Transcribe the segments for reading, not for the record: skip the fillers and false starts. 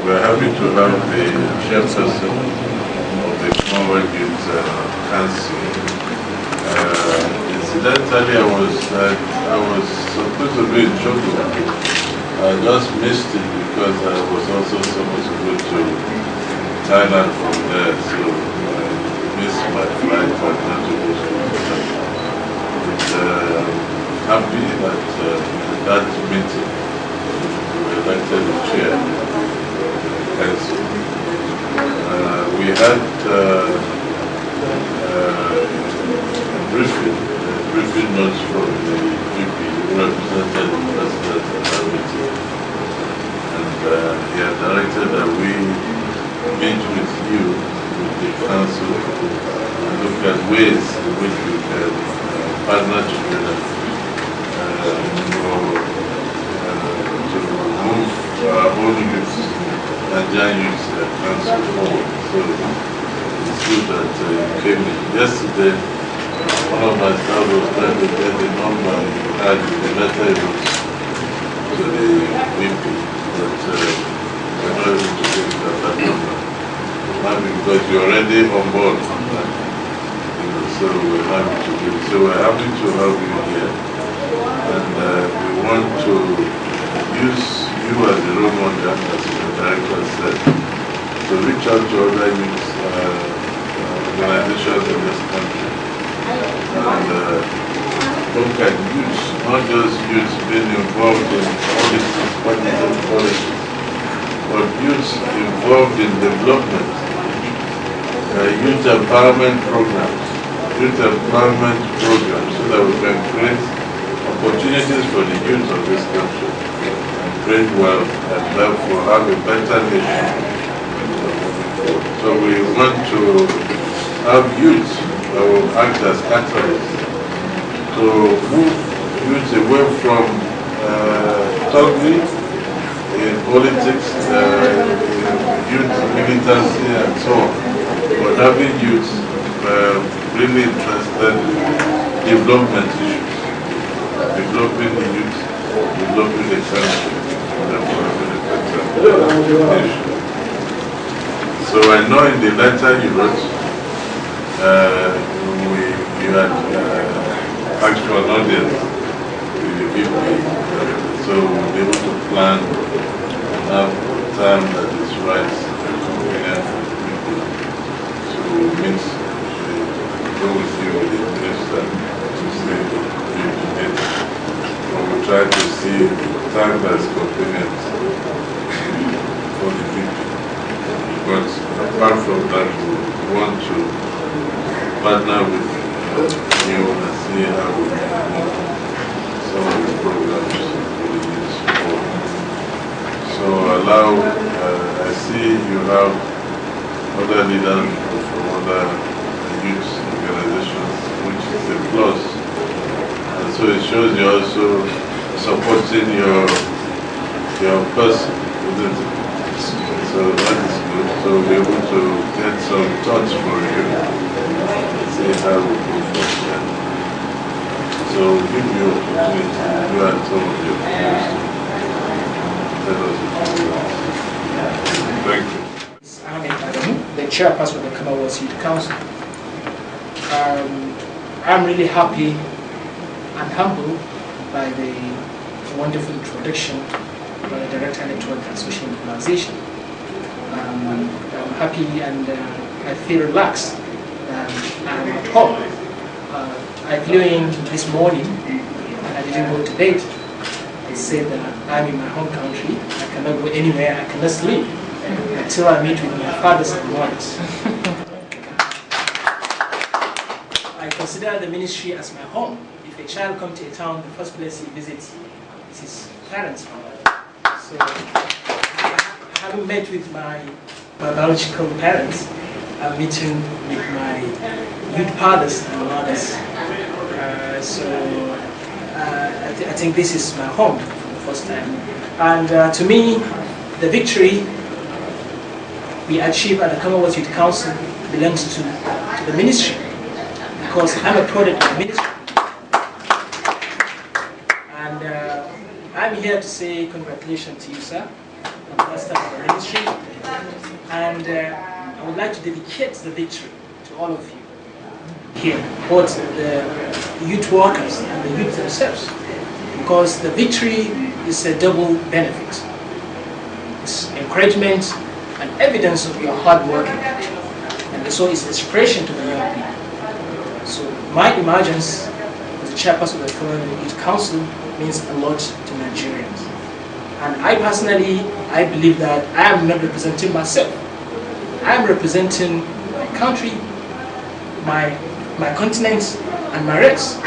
we're happy to have the chairperson of the FMYD Council. Incidentally, I was supposed to be in Choco. I just missed it because I was also supposed to go to Thailand from there, so I missed my flight and not to go to happy that that meeting we elected the chair of the council. We had briefing notes from the VP who represented the president at that meeting, and he had directed that we meet with you, with the council, and look at ways in which we can partner together to move our own youth, Nigerian youth council forward. So it's good that you came in. Yesterday, one of my staff was trying to get the number you had in the letter you wrote to the VP, but we're not able to get that number. Maybe because you're already on board. So we're happy to do it. So we're happy to have you here, and we want to use you as the role model, as the director said, to reach out to other youth organizations in this country and look at youth, not just youth being involved in politics, but youth involved in development, youth empowerment programs, so that we can create opportunities for the youth of this country and create wealth and therefore have a better nation moving forward. So we want to have youth that will act as catalysts to move youth away from thuggery in politics, youth militancy and so on, but having youth really interested in development issues, developing the youth, developing the country, and therefore having a better nation. So I know in the letter you wrote, you had asked for an audience with the VP, so we'll be able to plan and have time that is right and convenient for the people. So we'll meet, go with you with the minister to see the date. But we'll try to see time that's convenient for the people. But apart from that, we want to partner with you and see how we can move some of the programs for the youth support. So allow, I see you have other leaders from other youth organizations, which is a plus. And so it shows you also supporting your person, isn't it? So that is good. So we'll be able to get some thoughts for you and see how we go forward. So we'll give you opportunity to do and some of your peers to tell us what you want. Thank you. Ahmed, Adamu, the Chairperson of the Commonwealth Youth Council. I'm really happy and humbled by the wonderful introduction by the Director Network and Social Mobilization. I'm happy and I feel relaxed. I'm at home. I flew in this morning and I didn't go to bed. I said that I'm in my home country. I cannot go anywhere. I cannot sleep until I meet with my fathers and mothers. I consider the ministry as my home. If a child comes to a town, the first place he visits is his parents' home. So, having met with my biological parents, I'm meeting with my youth fathers and mothers. I think this is my home for the first time. And to me, the victory we achieve at the Commonwealth Youth Council belongs to the ministry, because I'm a product of the ministry. And I'm here to say congratulations to you, sir. Ambassador for the ministry, and I would like to dedicate the victory to all of you here, both the youth workers and the youth themselves, because the victory is a double benefit. It's encouragement and evidence of your hard work, and so it's inspiration to the young people. So my emergence as the chairperson of the Perm Youth Council means a lot to Nigerians. And I personally, I believe that I am not representing myself. I am representing my country, my continent, and my race.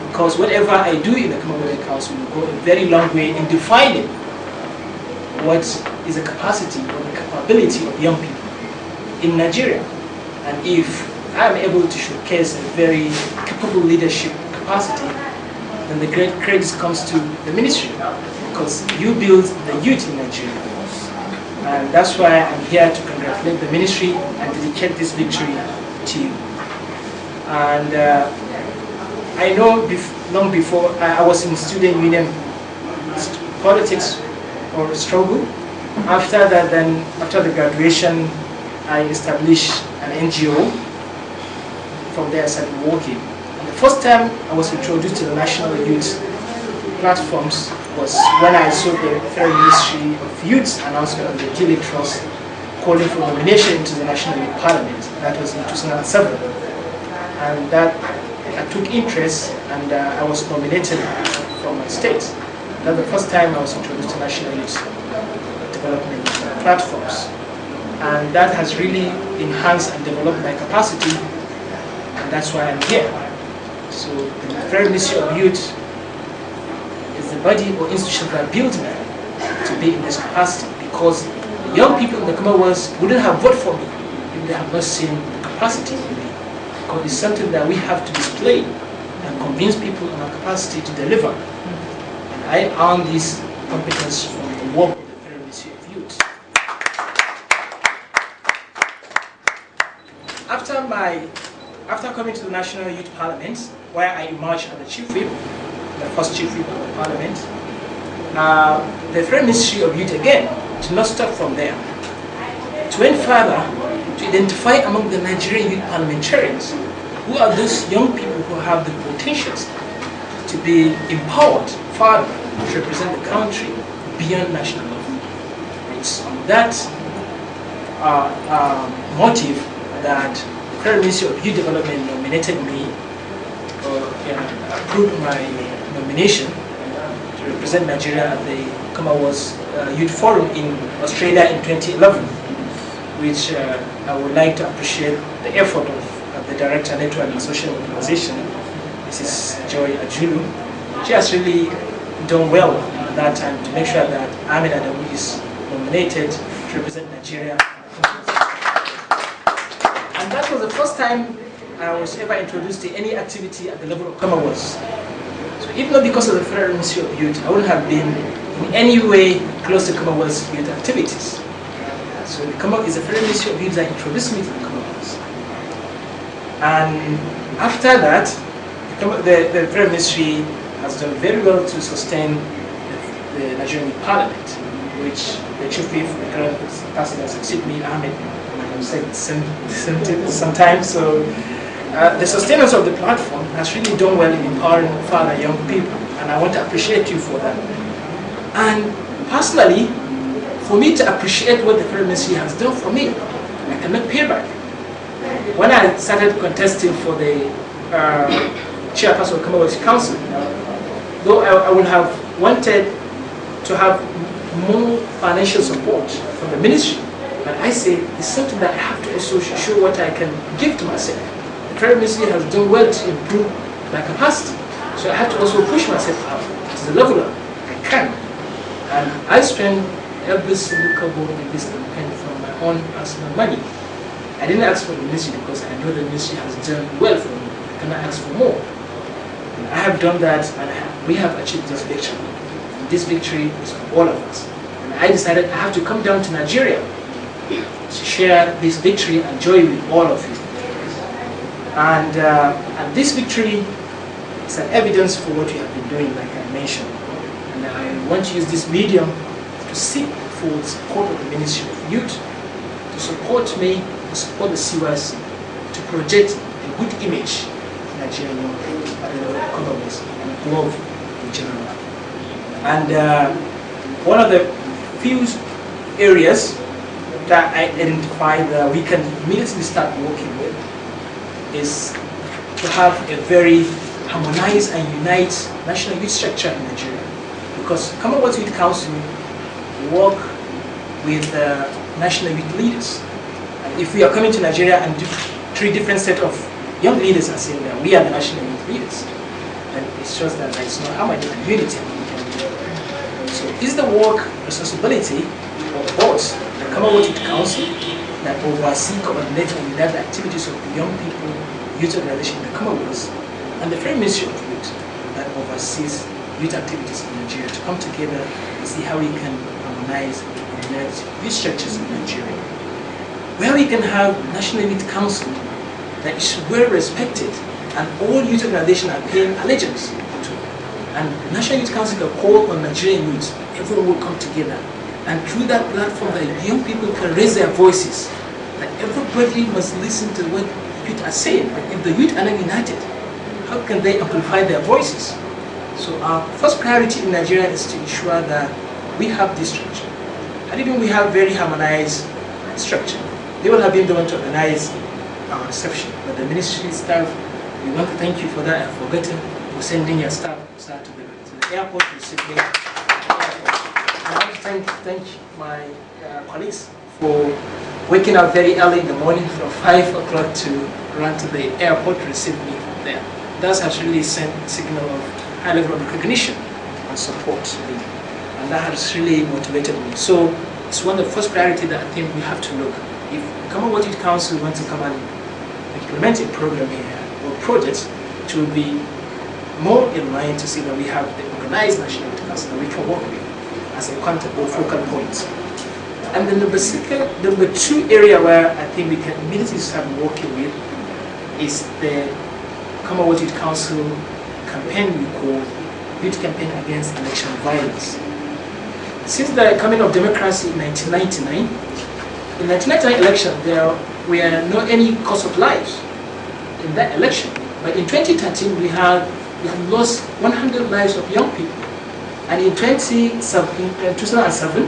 Because whatever I do in the Commonwealth Council will go a very long way in defining what is the capacity or the capability of young people in Nigeria. And if I am able to showcase a very capable leadership capacity, then the great credit comes to the ministry, because you build the youth in Nigeria. And that's why I'm here to congratulate the ministry and dedicate this victory to you. And I know long before I was in student union politics or struggle. After that, then after the graduation, I established an NGO. From there I started working. And the first time I was introduced to the national youth platforms was when I saw the Federal Ministry of Youth announcement of the Gili Trust calling for nomination into the National Youth Parliament. That was in 2007. And that I took interest, and I was nominated from my state. That's the first time I was introduced to national youth development platforms. And that has really enhanced and developed my capacity, and that's why I'm here. So the Federal Ministry of Youth is the body or institution that built me to be in this capacity, because young people in the Commonwealth wouldn't have voted for me if they have not seen the capacity in me. Because it's something that we have to display and convince people on our capacity to deliver. And I earned this competence from the work of the Federal Ministry of Youth. After coming to the National Youth Parliament, where I emerged as the Chief Whip, the first Chief Whip of the Parliament, the Federal Ministry of Youth again did not stop from there. To went further to identify among the Nigerian youth parliamentarians who are those young people who have the potentials to be empowered further to represent the country beyond national level. It's on that motive that the Federal Ministry of Youth Development nominated me, or approved my nomination to represent Nigeria at the Commonwealth Youth Forum in Australia in 2011, which I would like to appreciate the effort of the Director Network and Social Organization, Mrs. Joy Ajulu. She has really done well at that time to make sure that Ahmed Adamu is nominated to represent Nigeria. And that was the first time I was ever introduced to any activity at the level of Commonwealth. So even though because of the Federal Ministry of Youth, I wouldn't have been in any way close to Commonwealth youth activities. So the Commonwealth is the Federal Ministry of Youth that introduced me to the Commonwealth. And after that, the Federal Ministry has done very well to sustain the Nigerian Parliament, which the Chief Whip, the current person that succeeded me, Ahmed, I've said the same thing sometimes. So the sustenance of the platform has really done well in empowering further young people, and I want to appreciate you for that. And personally, for me to appreciate what the Federal Ministry has done for me, I cannot pay back. When I started contesting for the Chairperson of the Commonwealth Council, though I would have wanted to have more financial support from the ministry, but I say it's something that I have to also show what I can give to myself. The Federal Ministry has done well to improve my capacity, so I have to also push myself up to the level I can. And I spend every single kobo in this campaign from my own personal money. I didn't ask for the ministry because I know the ministry has done well for me. I cannot ask for more. And I have done that, and we have achieved this victory. And this victory is for all of us. And I decided I have to come down to Nigeria to share this victory and joy with all of you. And this victory is an evidence for what you have been doing, like I mentioned. And I want to use this medium to seek full support of the Ministry of Youth to support me, to support the CYC, to project a good image of Nigerian young people at the economies and globe in general. And one of the few areas that I identify that we can immediately start working with is to have a very harmonized and unite national youth structure in Nigeria. Because Commonwealth Youth Council work with national youth leaders. And if we are coming to Nigeria and do 3 different sets of young leaders are saying that we are the national youth leaders, and it shows that there is no harmony and unity. So is the work responsibility of both the Commonwealth Youth Council that oversee, coordinate and unite the activities of the young people, youth organization in the Commonwealth, and the Federal Ministry of Youth that oversees youth activities in Nigeria to come together and see how we can harmonize and unite youth structures in Nigeria. Where we can have National Youth Council that is well respected and all youth organizations are paying allegiance to. And National Youth Council can call on Nigerian youth, everyone will come together. And through that platform that young people can raise their voices, that everybody must listen to what youth are saying. But if the youth are not united, how can they amplify their voices? So our first priority in Nigeria is to ensure that we have this structure. And even we have very harmonized structure. They will have been the one to organize our reception. But the ministry staff, we want to thank you for that. I've forgotten for sending your staff to the airport to receive me. I want to thank my colleagues for waking up very early in the morning from 5 o'clock to run to the airport to receive me there. That has really sent a signal of high level of recognition and support to me. And that has really motivated me. So it's one of the first priority that I think we have to look. If the Commonwealth Youth Council wants to come and implement a program here or project, it will be more in line to see that we have the organized National Youth Council that we can work with as a contact or focal point. And the number 2 area where I think we can immediately start working with is the Commonwealth Youth Council campaign we call Youth Campaign Against Election Violence. Since the coming of democracy in 1999, in the 1999 election there were not any cost of lives in that election. But in 2013 we have lost 100 lives of young people. And in 2007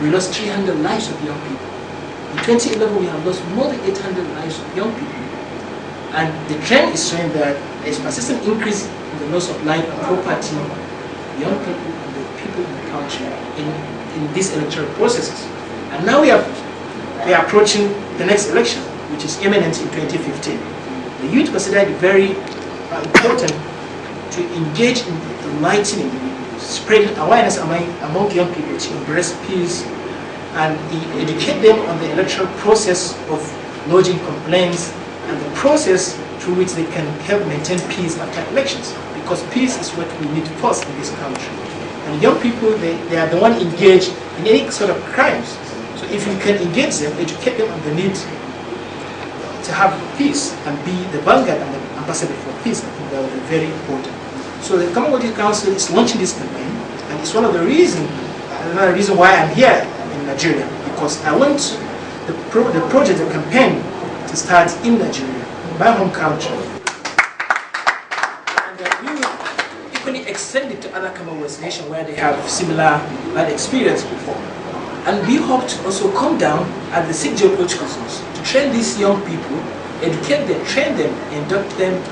we lost 300 lives of young people. In 2011 we have lost more than 800 lives of young people. And the trend is showing that there is persistent increase in the loss of life and property of young people and the people in the country in these electoral processes. And now we are approaching the next election, which is imminent in 2015. The youth consider it very important to engage in enlightening, spreading awareness among young people to embrace peace and educate them on the electoral process of lodging complaints and the process through which they can help maintain peace after elections, because peace is what we need first in this country. And young people, they are the one engaged in any sort of crimes. So if you can engage them, educate them on the need to have peace and be the vanguard and the ambassador for peace, I think that will be very important. So the Commonwealth Youth Council is launching this campaign, and it's another reason why I'm here in Nigeria, because I want the project, the campaign, to start in Nigeria, my home country. And we will equally extend it to other Commonwealth nations where they have similar experience before. And we hope to also come down at the 6 geopolitical zones to train these young people, educate them, train them, induct them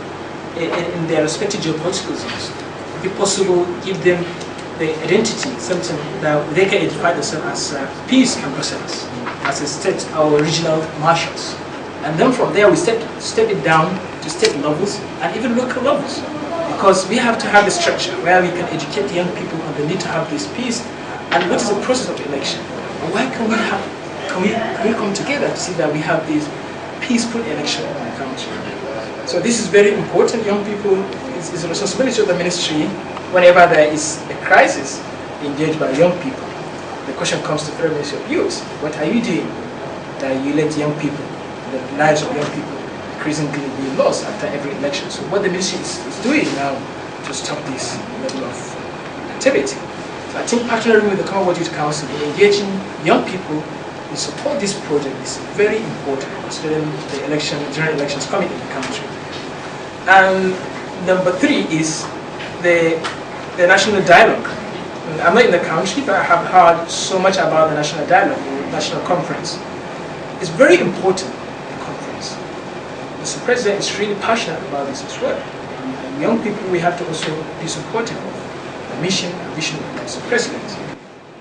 in their respective geopolitical zones. If possible, give them the identity, something that they can identify themselves as peace ambassadors, as a state or regional marshals. And then from there we step it down to state levels and even local levels. Because we have to have a structure where we can educate young people on the need to have this peace and what is the process of election. Why can we come together to see that we have this peaceful election in the country? So this is very important. Young people, it's a responsibility of the ministry whenever there is a crisis engaged by young people. The question comes to the Federal Ministry of Youth. What are you doing that you let young people, the lives of young people, increasingly be lost after every election? So what the ministry is doing now to stop this level of activity. So So I think partnering with the Commonwealth Youth Council and engaging young people to support this project is very important considering the general elections coming in the country. And number 3 is the national dialogue. I'm not in the country, but I have heard so much about the national dialogue, the national conference. It's very important, the conference. Mr. President is really passionate about this as well. And young people, we have to also be supportive of the mission and vision of Mr. President.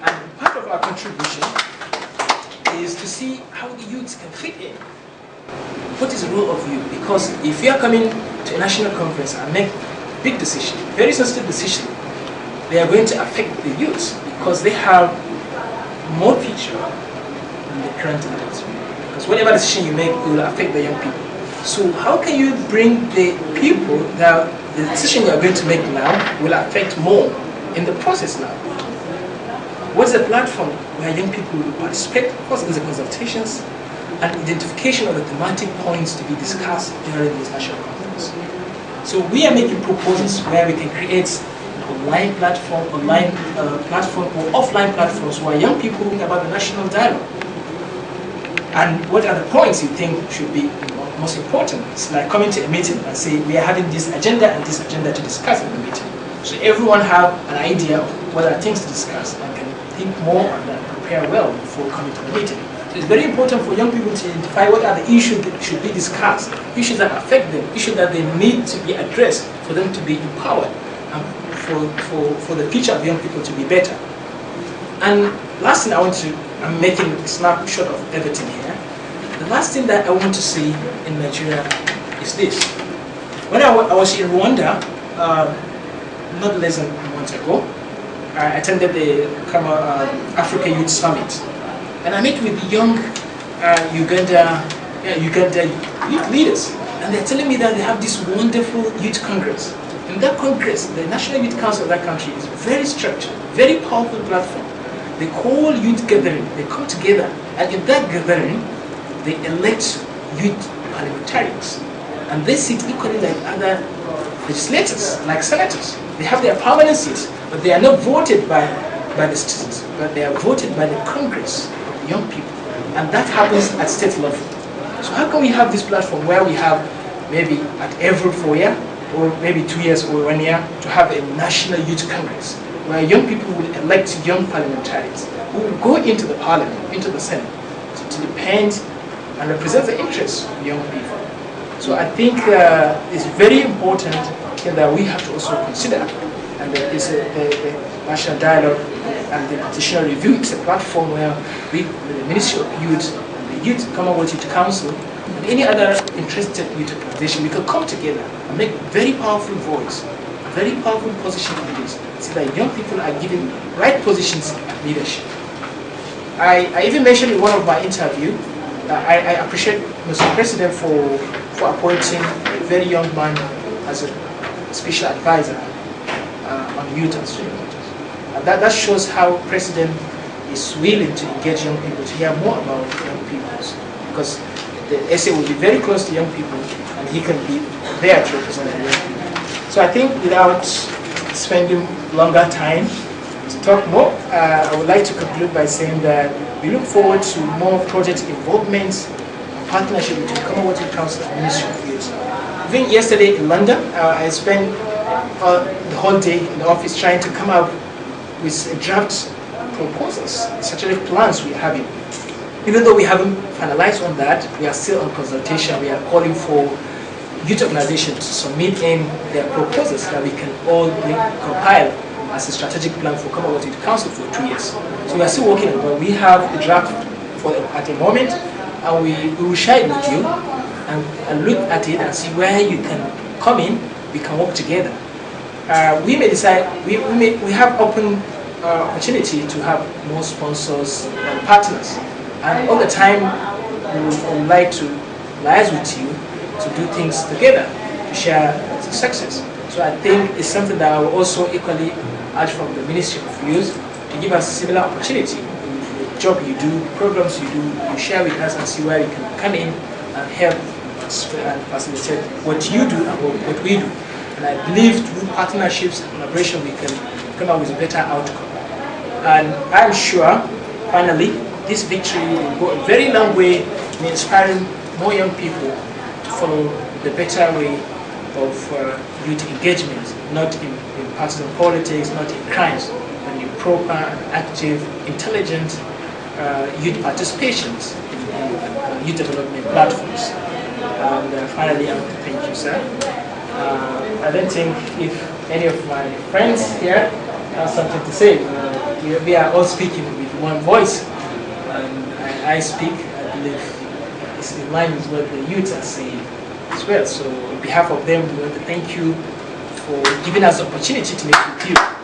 And part of our contribution is to see how the youth can fit in. What is the role of youth? Because if you are coming to a national conference and make big decision, very sensitive decision, they are going to affect the youth because they have more future than the current leaders. Because whatever decision you make, it will affect the young people. So how can you bring the people that the decision you are going to make now will affect more in the process now? What's the platform where young people will participate? Of course, there's the consultations and identification of the thematic points to be discussed during this national conference. So we are making proposals where we can create online platform or offline platforms where young people think about the national dialogue. And what are the points you think should be most important? It's like coming to a meeting and say, we are having this agenda and this agenda to discuss in the meeting. So everyone have an idea of what are things to discuss and can think more on that, prepare well before coming to the meeting. So it's very important for young people to identify what are the issues that should be discussed, issues that affect them, issues that they need to be addressed for them to be empowered and for the future of young people to be better. And last thing I'm making a snapshot of everything here. The last thing that I want to see in Nigeria is this. When I was in Rwanda, not less than a month ago, I attended the Africa Youth Summit. And I met with young Uganda youth leaders. And they're telling me that they have this wonderful youth congress. In that congress, the National Youth Council of that country is very structured, very powerful platform. They call youth gathering, they come together, and in that gathering, they elect youth parliamentarians. And they sit equally like other legislators, like senators. They have their permanent seats, but they are not voted by the citizens, but they are voted by the Congress of young people. And that happens at state level. So how can we have this platform where we have maybe at every 4 years, or maybe 2 years or 1 year, to have a national youth congress, where young people will elect young parliamentarians who will go into the parliament, into the senate, to defend and represent the interests of young people. So I think it's very important that we have to also consider, and the national dialogue and the petition review is a platform where we, the Ministry of Youth, the Youth Commonwealth Youth Council, and any other interested youth organization, we can come together and make very powerful voice, very powerful position on this, so that young people are given right positions of leadership. I even mentioned in one of my interviews, I appreciate Mr. President for appointing a very young man as a special advisor on youth and student matters. And that shows how President is willing to engage young people, to hear more about young people, because the essay will be very close to young people, and he can be there to represent the young people. So I think without spending longer time to talk more, I would like to conclude by saying that we look forward to more project involvement and partnership between Commonwealth Youth Council and Ministry of Youth. Even yesterday in London, I spent the whole day in the office trying to come up with draft proposals, strategic plans we are having. Even though we haven't finalized on that, we are still on consultation. We are calling for youth organizations to submit in their proposals that we can all compile as a strategic plan for Commonwealth Youth Council for 2 years. So we are still working on it, but we have the draft at the moment, and we will share it with you and look at it and see where you can come in, we can work together. We may decide, we have open opportunity to have more sponsors and partners. And all the time, we would like to liaise with you to do things together, to share the success. So I think it's something that I will also equally urge from the Ministry of Youth to give us similar opportunity. The job you do, programs you do, you share with us and see where you can come in and help and facilitate what you do and what we do. And I believe through partnerships and collaboration we can come up with a better outcome. And I'm sure, finally, this victory will go a very long way in inspiring more young people to follow the better way of youth engagement, not in partisan politics, not in crimes, but in proper and active, intelligent youth participations in youth development platforms. And finally, I want to thank you, sir. I don't think if any of my friends here have something to say. We are all speaking with one voice, and I speak, I believe, it's in line with what the youth are saying as well. So on behalf of them, we want to thank you for giving us the opportunity to meet with you.